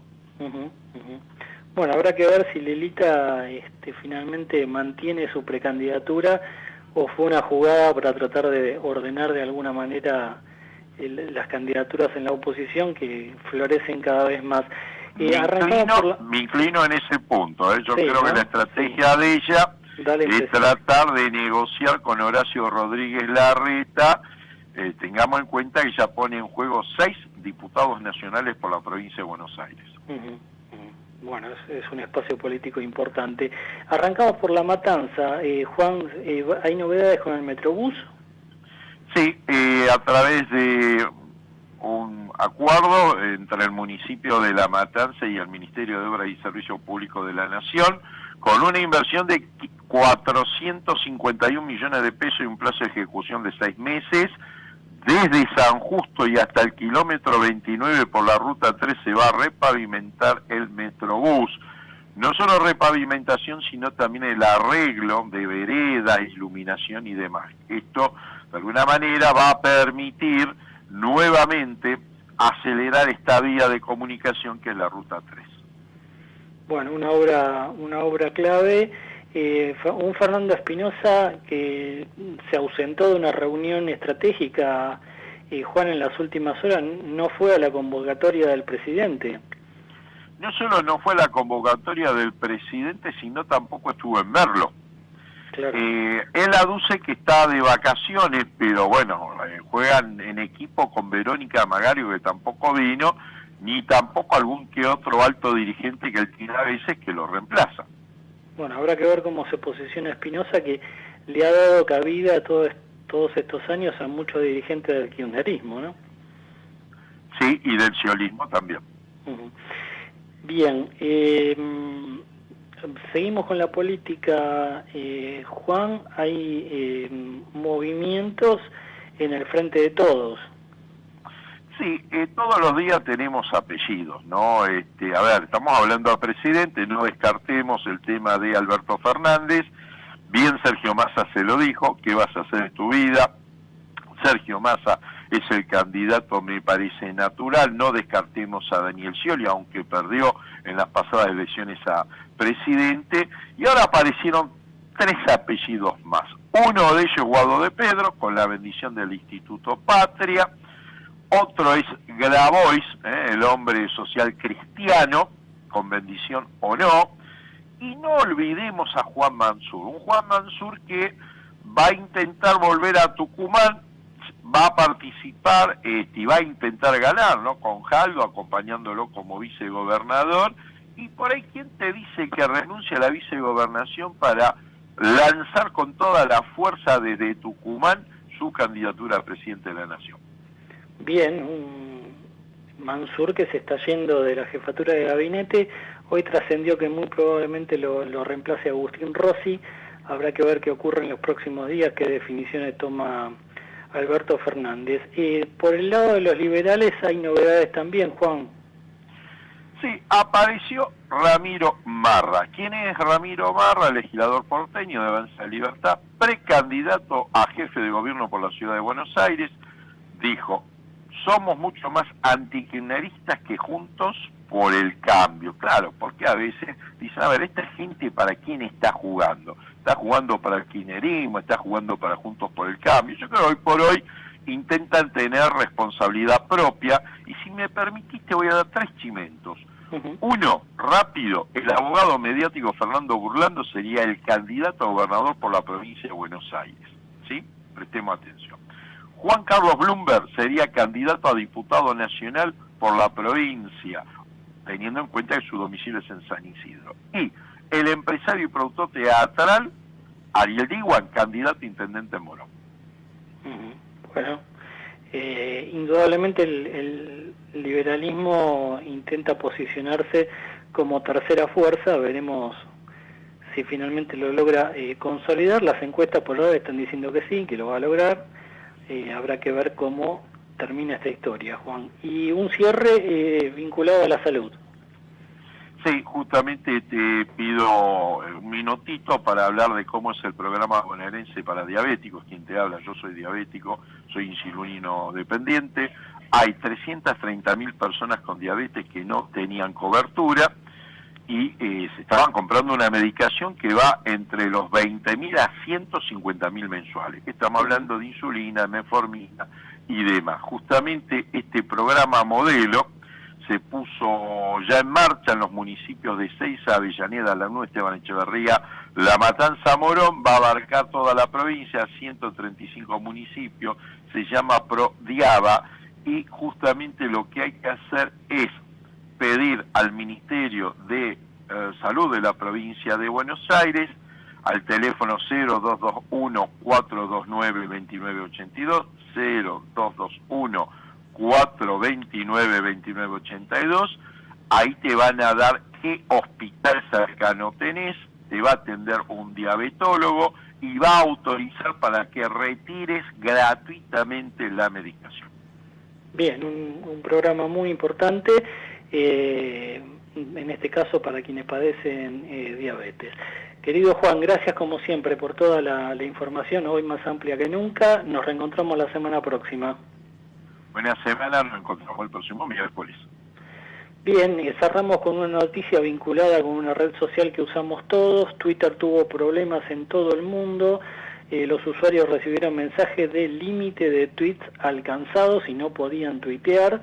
Bueno, habrá que ver si Lilita finalmente mantiene su precandidatura o fue una jugada para tratar de ordenar de alguna manera las candidaturas en la oposición, que florecen cada vez más. Me inclino en ese punto. Yo creo que la estrategia de ella es tratar de negociar con Horacio Rodríguez Larreta. Tengamos en cuenta que ella pone en juego 6 diputados nacionales por la provincia de Buenos Aires. Bueno, es un espacio político importante. Arrancamos por La Matanza. Juan, ¿hay novedades con el Metrobús? Sí, a través de un acuerdo entre el municipio de La Matanza y el Ministerio de Obras y Servicios Públicos de la Nación, con una inversión de 451 millones de pesos y un plazo de ejecución de 6 meses, desde San Justo y hasta el kilómetro 29 por la ruta 3 se va a repavimentar el Metrobús. No solo repavimentación, sino también el arreglo de veredas, iluminación y demás. Esto, de alguna manera, va a permitir nuevamente acelerar esta vía de comunicación que es la ruta 3. Bueno, una obra clave. Un Fernando Espinosa que se ausentó de una reunión estratégica, Juan, en las últimas horas, no fue a la convocatoria del presidente. No solo no fue a la convocatoria del presidente, sino tampoco estuvo en verlo. Claro. Él aduce que está de vacaciones, pero bueno, juegan en equipo con Verónica Magario, que tampoco vino, ni tampoco algún que otro alto dirigente que él tiene a veces que lo reemplaza. Bueno, habrá que ver cómo se posiciona Espinosa, que le ha dado cabida todos estos años a muchos dirigentes del kirchnerismo, ¿no? Sí, y del siolismo también. Uh-huh. Bien, seguimos con la política, Juan. Hay movimientos en el Frente de Todos. Sí, todos los días tenemos apellidos, ¿no? A ver, estamos hablando al presidente, no descartemos el tema de Alberto Fernández. Bien, Sergio Massa se lo dijo, ¿qué vas a hacer en tu vida? Sergio Massa es el candidato, me parece natural. No descartemos a Daniel Scioli, aunque perdió en las pasadas elecciones a presidente. Y ahora aparecieron 3 apellidos más. Uno de ellos, Guado de Pedro, con la bendición del Instituto Patria. Otro es Grabois, el hombre social cristiano, con bendición o no. Y no olvidemos a Juan Mansur, un Juan Mansur que va a intentar volver a Tucumán, va a participar y va a intentar ganar, ¿no? Con Jaldo acompañándolo como vicegobernador. Y por ahí, ¿quién te dice que renuncia a la vicegobernación para lanzar con toda la fuerza desde Tucumán su candidatura a presidente de la Nación? Bien, un Mansur que se está yendo de la jefatura de gabinete. Hoy trascendió que muy probablemente lo reemplace Agustín Rossi. Habrá que ver qué ocurre en los próximos días, qué definiciones toma Alberto Fernández. Por el lado de los liberales hay novedades también, Juan. Sí, apareció Ramiro Marra. ¿Quién es Ramiro Marra? Legislador porteño de Avanza Libertad, precandidato a jefe de gobierno por la ciudad de Buenos Aires. Dijo: somos mucho más antikirchneristas que Juntos por el Cambio. Claro, porque a veces dicen, a ver, esta gente para quién está jugando. Está jugando para el kirchnerismo, está jugando para Juntos por el Cambio. Yo creo que hoy por hoy intentan tener responsabilidad propia. Y si me permitiste, voy a dar 3 chimentos. Uno, rápido, el abogado mediático Fernando Burlando sería el candidato a gobernador por la provincia de Buenos Aires. ¿Sí? Prestemos atención. Juan Carlos Bloomberg sería candidato a diputado nacional por la provincia, teniendo en cuenta que su domicilio es en San Isidro. Y el empresario y productor teatral Ariel Diwan, candidato a intendente en Morón. Bueno, indudablemente el liberalismo intenta posicionarse como tercera fuerza. Veremos si finalmente lo logra consolidar. Las encuestas por ahora están diciendo que sí, que lo va a lograr. Habrá que ver cómo termina esta historia, Juan. Y un cierre vinculado a la salud. Sí, justamente te pido un minutito para hablar de cómo es el programa bonaerense para diabéticos. Quien te habla, yo soy diabético, soy insulino dependiente. Hay 330.000 personas con diabetes que no tenían cobertura y se estaban comprando una medicación que va entre los 20.000 a 150.000 mensuales. Estamos hablando de insulina, metformina y demás. Justamente este programa modelo se puso ya en marcha en los municipios de Seiza, Avellaneda, Lanús, Esteban Echeverría, La Matanza, Morón. Va a abarcar toda la provincia, 135 municipios, se llama ProDiaba, y justamente lo que hay que hacer es pedir al Ministerio de Salud de la provincia de Buenos Aires al teléfono 0221-429-2982, 0221-429-2982. Ahí te van a dar qué hospital cercano tenés, te va a atender un diabetólogo y va a autorizar para que retires gratuitamente la medicación. Bien, un programa muy importante, en este caso para quienes padecen diabetes. Querido Juan, gracias como siempre por toda la información, hoy más amplia que nunca. Nos reencontramos la semana próxima. Buena semana, nos encontramos el próximo miércoles. Bien, cerramos con una noticia vinculada con una red social que usamos todos. Twitter tuvo problemas en todo el mundo. Los usuarios recibieron mensajes de límite de tweets alcanzados y no podían tuitear.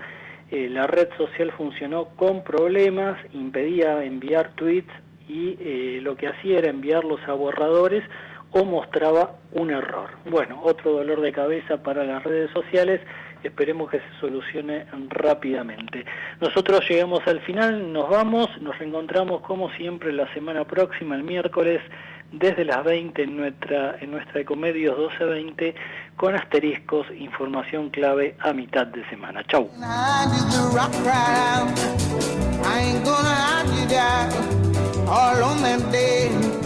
La red social funcionó con problemas, impedía enviar tweets y lo que hacía era enviarlos a borradores o mostraba un error. Bueno, otro dolor de cabeza para las redes sociales. Esperemos que se solucione rápidamente. Nosotros llegamos al final, nos vamos, nos reencontramos como siempre la semana próxima, el miércoles, desde las 20 en nuestra Ecomedios 1220, con asteriscos, información clave a mitad de semana. Chau. All on that day